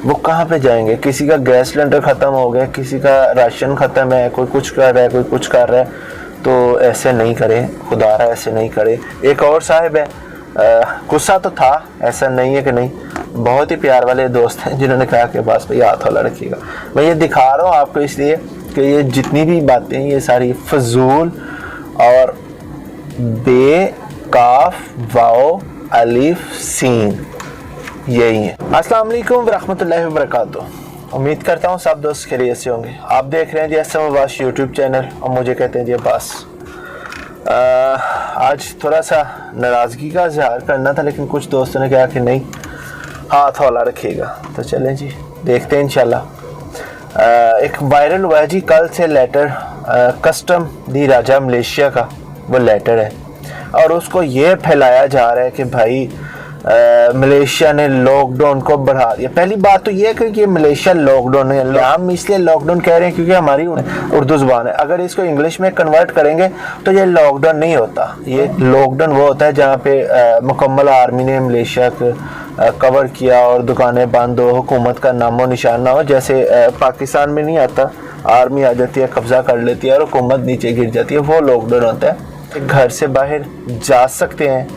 वो कहाँ पे जाएंगे? किसी का गैस सिलेंडर ख़त्म हो गया, किसी का राशन ख़त्म है, कोई कुछ कर रहा है, कोई कुछ कर रहा है, तो ऐसे नहीं करें, खुदारा ऐसे नहीं करें। एक और साहिब है, गुस्सा तो था, ऐसा नहीं है कि नहीं, बहुत ही प्यार वाले दोस्त हैं जिन्होंने कहा कि बस भैया हाथ वाला रखिएगा। मैं ये दिखा रहा हूँ आपको इसलिए कि ये जितनी भी बातें ये सारी फजूल और बे, काफ, वाओ, अलिफ, सीन यही है। अस्सलाम वालेकुम रहमतुल्लाहि व बरकातुहू। उम्मीद करता हूँ सब दोस्त खैरियत से होंगे। आप देख रहे हैं जी एसएम अब्बास यूट्यूब चैनल और मुझे कहते हैं जी अब्बास। आज थोड़ा सा नाराज़गी का इजहार करना था, लेकिन कुछ दोस्तों ने कहा कि नहीं, हाथ हौला रखिएगा। तो चलें जी, देखते हैं इंशाल्लाह। एक वायरल हुआ है जी कल से लेटर, कस्टम दी राजा मलेशिया का वो लेटर है, और उसको ये फैलाया जा रहा है कि भाई मलेशिया ने लॉकडाउन को बढ़ा दिया। पहली बात तो ये है कि ये मलेशिया लॉकडाउन है, हम इसलिए लॉकडाउन कह रहे हैं क्योंकि हमारी उर्दू ज़ुबान है। अगर इसको इंग्लिश में कन्वर्ट करेंगे तो ये लॉकडाउन नहीं होता। ये लॉकडाउन वो होता है जहाँ पे मुकम्मल आर्मी ने मलेशिया को कवर किया और दुकानें बंद हो, हुकूमत का नामो निशान ना हो। जैसे पाकिस्तान में नहीं आता, आर्मी आ जाती है, कब्जा कर लेती है और हुकूमत नीचे गिर जाती है, वो लॉकडाउन होता है। घर से बाहर जा सकते हैं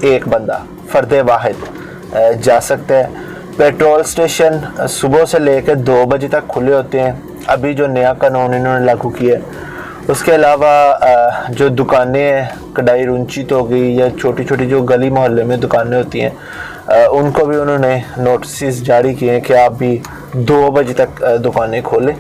एक बंदा, फर्दे वाहिद जा सकते हैं। पेट्रोल स्टेशन सुबह से लेकर 2 बजे तक खुले होते हैं, अभी जो नया कानून इन्होंने लागू किया। उसके अलावा जो दुकानें हैं, कढ़ाई रुंचित हो गई या छोटी छोटी जो गली मोहल्ले में दुकानें होती हैं, उनको भी उन्होंने नोटिस जारी किए हैं कि आप भी 2 बजे तक दुकानें खोलें।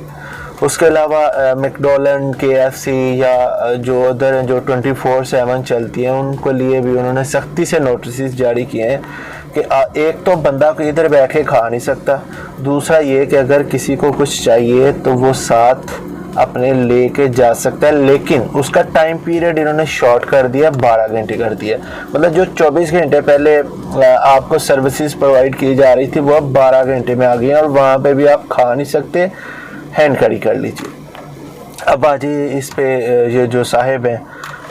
उसके अलावा मैकडॉनल्ड, KFC या जो उधर जो 24/7 चलती हैं, उनको लिए भी उन्होंने सख्ती से नोटिस जारी किए हैं कि एक तो बंदा को इधर बैठ के खा नहीं सकता, दूसरा ये कि अगर किसी को कुछ चाहिए तो वो साथ अपने लेके जा सकता है, लेकिन उसका टाइम पीरियड इन्होंने शॉर्ट कर दिया, 12 घंटे कर दिया। मतलब जो 24 घंटे पहले आपको सर्विसेज प्रोवाइड की जा रही थी वो अब 12 घंटे में आ गई है, और वहाँ पे भी आप खा नहीं सकते, हैंड कैरी कर लीजिए। अब आ जाइए इस पे, ये जो साहिब हैं,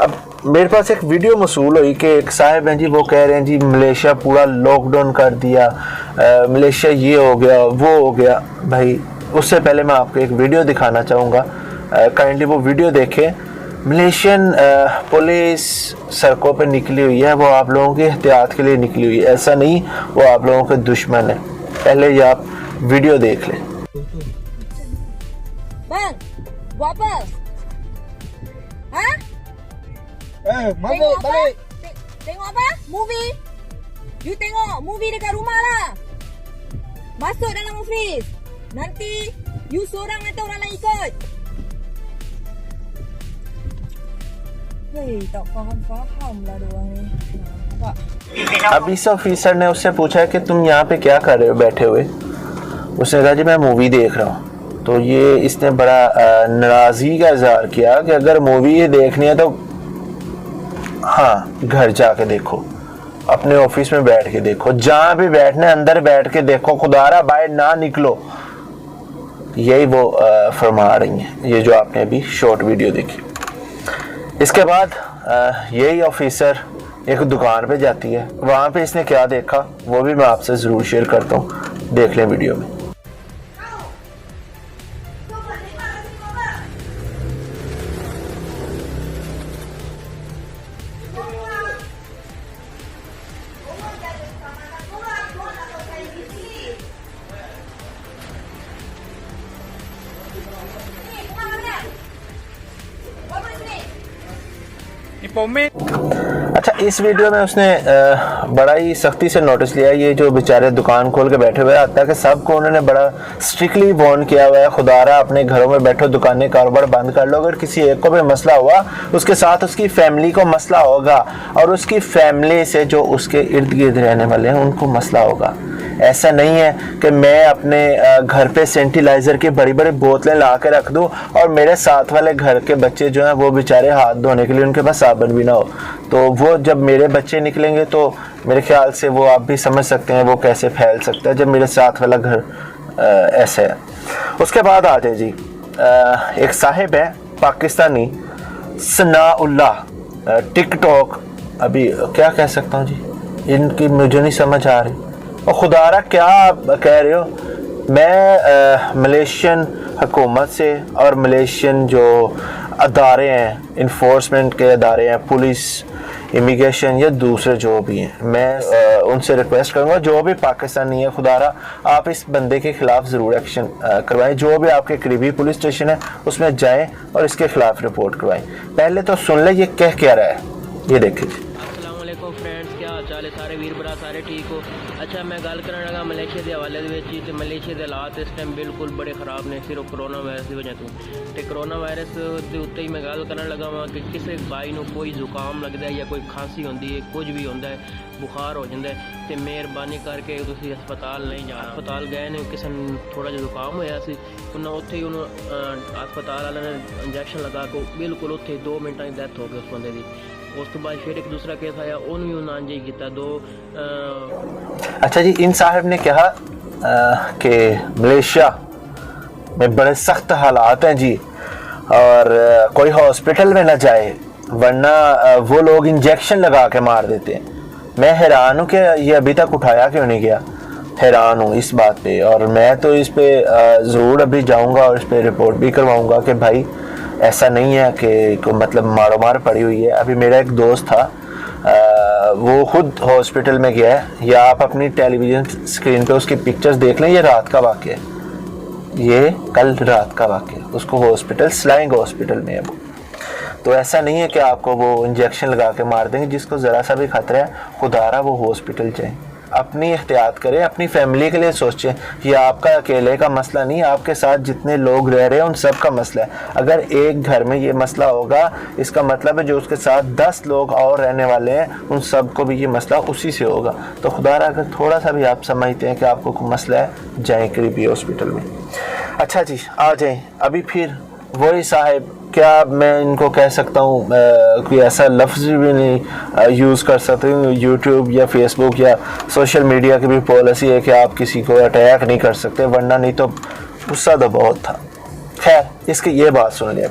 अब मेरे पास एक वीडियो मसूल हुई कि एक साहिब हैं जी, वो कह रहे हैं जी मलेशिया पूरा लॉकडाउन कर दिया, मलेशिया ये हो गया वो हो गया। भाई उससे पहले मैं आपको एक वीडियो दिखाना चाहूँगा, काइंडली वो वीडियो देखें। मलेशियन पुलिस सड़कों पर निकली हुई है, वो आप लोगों की एहतियात के लिए निकली हुई है, ऐसा नहीं वो आप लोगों के दुश्मन है। पहले ये आप वीडियो देख लें। Bang, buat apa? Hah? Balik, Tengok apa? balik. Tengok apa? Movie? You tengok movie dekat rumah lah. Masuk dalam office. Nanti you seorang atau orang lain ikut. Hei, tak faham lah diorang ni. Nampak? अब इस officer ने उससे पूछा है कि तुम यहाँ पे क्या कर रहे हो बैठे हुए। उसने कहा जी मैं मूवी देख रहा हूँ। तो ये इसने बड़ा नाराज़गी का इजहार किया कि अगर मूवी ये देखनी है तो हाँ घर जाके देखो, अपने ऑफिस में बैठ के देखो, जहाँ भी बैठने अंदर बैठ के देखो, खुदारा बाहर ना निकलो। यही वो फरमा रही हैं, ये जो आपने अभी शॉर्ट वीडियो देखी। इसके बाद यही ऑफिसर एक दुकान पे जाती है, वहाँ पे इसने क्या देखा वो भी मैं आपसे ज़रूर शेयर करता हूँ, देख लें वीडियो में। अच्छा, इस वीडियो में उसने बड़ा ही सख्ती से नोटिस लिया, ये जो बेचारे दुकान खोल के बैठे हुए आता है कि सबको उन्होंने बड़ा स्ट्रिक्टली वार्न किया हुआ है, खुदारा अपने घरों में बैठो, दुकानें कारोबार बंद कर लो। अगर किसी एक को भी मसला हुआ उसके साथ उसकी फैमिली को मसला होगा, और उसकी फैमिली से जो उसके इर्द गिर्द रहने वाले हैं उनको मसला होगा। ऐसा नहीं है कि मैं अपने घर पे सैनिटाइजर की बड़ी बड़ी बोतलें ला के रख दूं और मेरे साथ वाले घर के बच्चे जो हैं वो बेचारे हाथ धोने के लिए उनके पास साबुन भी ना हो। तो वो जब मेरे बच्चे निकलेंगे तो मेरे ख्याल से वो आप भी समझ सकते हैं वो कैसे फैल सकता है जब मेरे साथ वाला घर ऐसे है। उसके बाद आ जाए जी, एक साहिब है पाकिस्तानी, सनाउल्लाह, टिकटॉक, अभी क्या कह सकता हूँ जी, इनकी मुझे नहीं समझ आ रही। और खुदारा क्या आप कह रहे हो, मैं मलेशियन हुकूमत से और मलेशियन जो अदारे हैं, इन्फोर्समेंट के अदारे हैं, पुलिस, इमिग्रेशन या दूसरे जो भी हैं, मैं उनसे रिक्वेस्ट करूँगा जो भी पाकिस्तानी है, खुदारा आप इस बंदे के ख़िलाफ़ ज़रूर एक्शन करवाएं। जो भी आपके करीबी पुलिस स्टेशन है उसमें जाएं और इसके ख़िलाफ़ रिपोर्ट करवाएं। पहले तो सुन लें ये कह क्या रहा है, ये देखिए। अस्सलाम वालेकुम फ्रेंड्स, क्या हाल चाल है सारे वीर भरा, सारे ठीक हो। अच्छा, मैं गल करन लगा मलेशिया के हवाले ते मलेशिया के हालात इस टाइम बिल्कुल बड़े ख़राब ने, सिर्फ कोरोना वायरस की वजह तो कोरोना वायरस के उत्ते ही मैं गल करन लगा वा कि किसी भाई को कोई जुकाम लगता है या कोई खांसी होती है, कुछ भी होता है, बुखार हो जाता है तो मेहरबानी करके तुसीं हस्पताल नहीं जाना। हस्पताल गए ने, किसी थोड़ा जिहा जुकाम होया सी, उन्हें उत्थे ही हस्पताल वाले ने इंजैक्शन लगा के बिल्कुल उत्थे 2 मिनटां की डैथ हो गई उस बंदे की। उस तो बाद फिर एक दूसरा केस आया, उन्होंने भी उन्हें जी किया दो। अच्छा जी, इन साहब ने कहा कि मलेशिया में बड़े सख्त हालात हैं जी, और कोई हॉस्पिटल में ना जाए वरना वो लोग इंजेक्शन लगा के मार देते हैं। मैं हैरान हूँ कि ये अभी तक उठाया क्यों नहीं गया, हैरान हूँ इस बात पे। और मैं तो इस पे ज़रूर अभी जाऊँगा और इस पे रिपोर्ट भी करवाऊँगा कि भाई ऐसा नहीं है कि मतलब मारो मार पड़ी हुई है। अभी मेरा एक दोस्त था, वो खुद हॉस्पिटल में गया है, या आप अपनी टेलीविज़न स्क्रीन पे उसकी पिक्चर्स देख लें। ये रात का वाक़या है, ये कल रात का वाक़या है। उसको हॉस्पिटल स्लैंग हॉस्पिटल में है वो। तो ऐसा नहीं है कि आपको वो इंजेक्शन लगा के मार देंगे। जिसको ज़रा सा भी खतरा है, खुदारा वो हॉस्पिटल जाए, अपनी एहतियात करें, अपनी फैमिली के लिए सोचें। ये आपका अकेले का मसला नहीं, आपके साथ जितने लोग रह रहे हैं उन सब का मसला है। अगर एक घर में ये मसला होगा, इसका मतलब है जो उसके साथ 10 लोग और रहने वाले हैं उन सब को भी ये मसला उसी से होगा। तो खुदारा अगर थोड़ा सा भी आप समझते हैं कि आपको कोई मसला है, जाएँ करीबी हॉस्पिटल में। अच्छा जी, आ जाएँ। अभी फिर वही साहब, क्या मैं इनको कह सकता हूँ, कोई ऐसा लफ्ज़ भी नहीं यूज़ कर सकते हूँ। यूट्यूब या फेसबुक या सोशल मीडिया की भी पॉलिसी है कि आप किसी को अटैक नहीं कर सकते, वरना नहीं तो गुस्सा तो बहुत था। खैर, इसकी ये बात सुन लिया।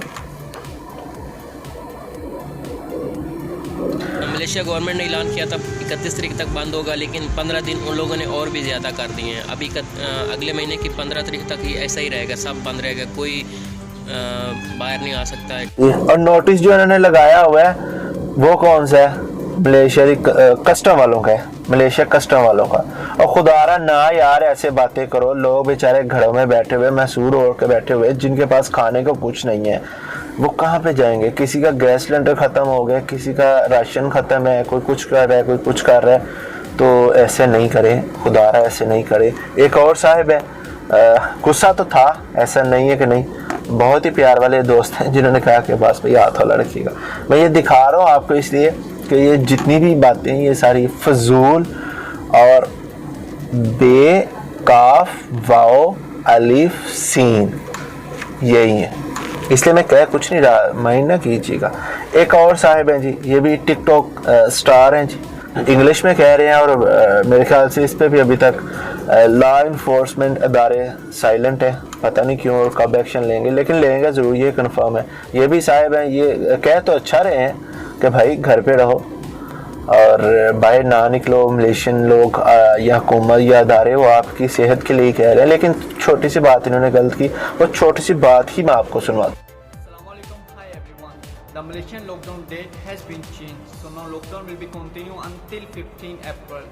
मलेशिया गवर्नमेंट ने ऐलान किया था 31 तारीख तक बंद होगा, लेकिन 15 दिन उन लोगों ने और भी ज़्यादा कर दिए हैं। अभी अगले महीने की 15 तारीख तक ही ऐसा ही रहेगा, सब बंद रहेगा, कोई बाहर नहीं आ सकता है। और नोटिस जो इन्होंने लगाया हुआ है वो कौन सा है? मलेशिया कस्टम वालों का है, मलेशिया कस्टम वालों का। और खुदारा ना यार ऐसे बातें करो, लोग बेचारे घरों में बैठे हुए, मैसूर ओढ़ के बैठे हुए, जिनके पास खाने को कुछ नहीं है, वो कहाँ पे जाएंगे? किसी का गैस सिलेंडर ख़त्म हो गया, किसी का राशन ख़त्म है, कोई कुछ कर रहा है, कोई कुछ कर रहा है। तो ऐसे नहीं करे खुदारा, ऐसे नहीं करे। एक और साहिब है, गुस्सा तो था, ऐसा नहीं है कि नहीं, बहुत ही प्यार वाले दोस्त हैं जिन्होंने कहा कि बस भाई हाथ वाला रखिएगा। मैं ये दिखा रहा हूँ आपको इसलिए कि ये जितनी भी बातें ये सारी फजूल और बे, काफ, वाओ, अलिफ, सीन यही है, इसलिए मैं कह कुछ नहीं रहा, माइंड ना कीजिएगा। एक और साहिब हैं जी, ये भी टिकटॉक स्टार हैं जी, इंग्लिश में कह रहे हैं, और मेरे ख्याल से इस पे भी अभी तक लॉ इन्फोर्समेंट अदारे साइलेंट है, पता नहीं क्यों और कब एक्शन लेंगे, लेकिन लेंगे ज़रूर, ये कंफर्म है। ये भी साहिब हैं, ये कह तो अच्छा रहे हैं कि भाई घर पे रहो और बाहर ना निकलो। मलेशियन लोग या हुकूमत या अदारे वो आपकी सेहत के लिए कह रहे हैं, लेकिन छोटी सी बात इन्होंने गलत की, वो छोटी सी बात ही मैं आपको सुनवा। Hi everyone. The Malaysian lockdown date has been changed, so now lockdown will be continue until 15 April.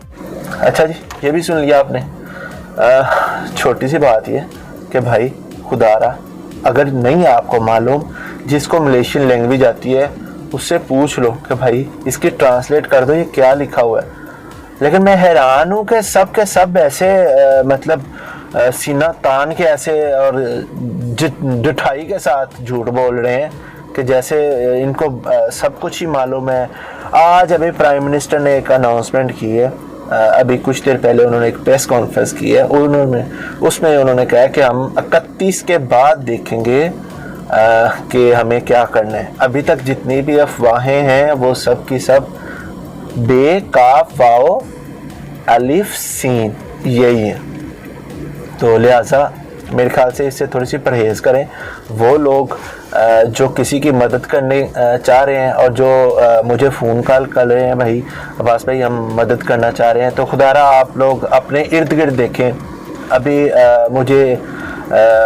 अच्छा जी, ये भी सुन लिया आपने। छोटी सी बात ये कि भाई खुदारा, अगर नहीं आपको मालूम, जिसको मलेशियन लैंग्वेज आती है उससे पूछ लो कि भाई इसकी ट्रांसलेट कर दो, ये क्या लिखा हुआ है। लेकिन मैं हैरान हूँ कि सब के सब ऐसे मतलब सीना तान के ऐसे और डिठाई के साथ झूठ बोल रहे हैं कि जैसे इनको सब कुछ ही मालूम है। आज अभी प्राइम मिनिस्टर ने एक अनाउंसमेंट की है, अभी कुछ देर पहले उन्होंने एक प्रेस कॉन्फ्रेंस की है, उसमें उन्होंने कहा कि हम 31 के बाद देखेंगे कि हमें क्या करना है। अभी तक जितनी भी अफवाहें हैं वो सब की सब बे, काफ, वाओ, अलिफ, सीन यही है। तो लिहाजा मेरे ख्याल से इससे थोड़ी सी परहेज़ करें। वो लोग जो किसी की मदद करने चाह रहे हैं और जो मुझे फ़ोन कॉल कर रहे हैं, भाई अब्बास भाई हम मदद करना चाह रहे हैं, तो खुदारा आप लोग अपने इर्द गिर्द देखें, अभी मुझे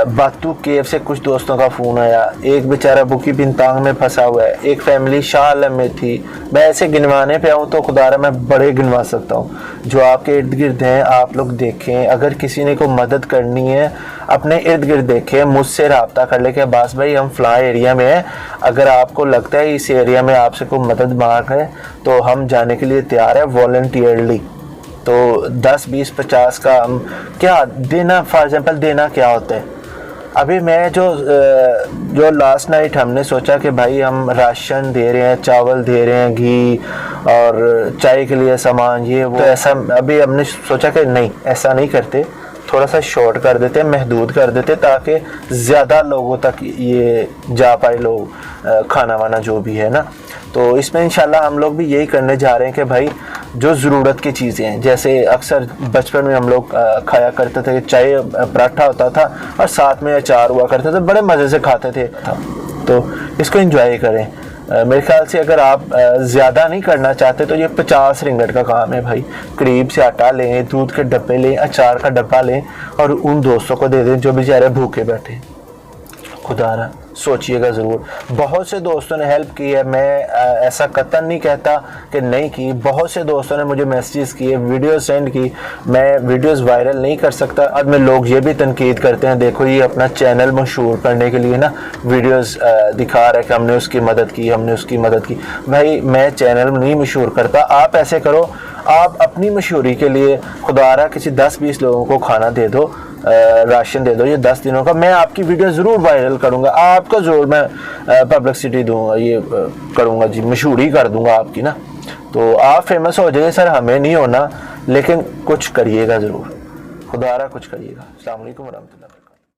बातू केव से कुछ दोस्तों का फ़ोन आया, एक बेचारा बुकी बिनतांग में फंसा हुआ है, एक फैमिली शाह आलम में थी। मैं ऐसे गिनवाने पे आऊँ तो खुदारा मैं बड़े गिनवा सकता हूँ जो आपके इर्द गिर्द हैं। आप लोग देखें, अगर किसी ने को मदद करनी है अपने इर्द गिर्द देखें, मुझसे रब्ता कर ले कि अब्बास भाई हम फ़लाँ एरिया में हैं, अगर आपको लगता है इस एरिया में आपसे कोई मदद मांग है तो हम जाने के लिए तैयार है वॉलंटियरली। तो 10, 20, 50 का हम क्या देना, फॉर एग्जांपल देना क्या होता है। अभी मैं जो लास्ट नाइट हमने सोचा कि भाई हम राशन दे रहे हैं, चावल दे रहे हैं, घी और चाय के लिए सामान, ये वो, तो ऐसा अभी हमने सोचा कि नहीं, ऐसा नहीं करते, थोड़ा सा शॉर्ट कर देते, महदूद कर देते ताकि ज़्यादा लोगों तक ये जा पाए लोग, खाना वाना जो भी है ना। तो इसमें इंशाल्लाह हम लोग भी यही करने जा रहे हैं कि भाई जो ज़रूरत की चीज़ें हैं, जैसे अक्सर बचपन में हम लोग खाया करते थे, चाय पराठा होता था और साथ में अचार हुआ करते थे, बड़े मज़े से खाते थे। तो इसको एंजॉय करें। मेरे ख्याल से अगर आप ज़्यादा नहीं करना चाहते तो ये 50 रिंगट का काम है भाई। करीब से आटा लें, दूध के डब्बे लें, अचार का डब्बा लें और उन दोस्तों को दे दें जो बेचारे भूखे बैठे। खुदारा सोचिएगा ज़रूर। बहुत से दोस्तों ने हेल्प की है, मैं ऐसा कतन नहीं कहता कि नहीं की। बहुत से दोस्तों ने मुझे मैसेजेस किए, वीडियो सेंड की। मैं वीडियोस वायरल नहीं कर सकता। अब में लोग ये भी तनकीद करते हैं, देखो ये अपना चैनल मशहूर करने के लिए ना वीडियोस दिखा रहा है कि हमने उसकी मदद की, हमने उसकी मदद की। भाई मैं चैनल नहीं मशहूर करता, आप ऐसे करो, आप अपनी मशहूरी के लिए खुदारा किसी 10-20 लोगों को खाना दे दो, राशन दे दो ये 10 दिनों का। मैं आपकी वीडियो ज़रूर वायरल करूँगा, आपको ज़रूर मैं पब्लिसिटी दूँगा, ये करूँगा जी, मशहूरी कर दूँगा आपकी ना। तो आप फेमस हो जाइए सर, हमें नहीं होना, लेकिन कुछ करिएगा ज़रूर, खुदारा कुछ करिएगा। अस्सलाम वालेकुम वरहमतुल्लाह।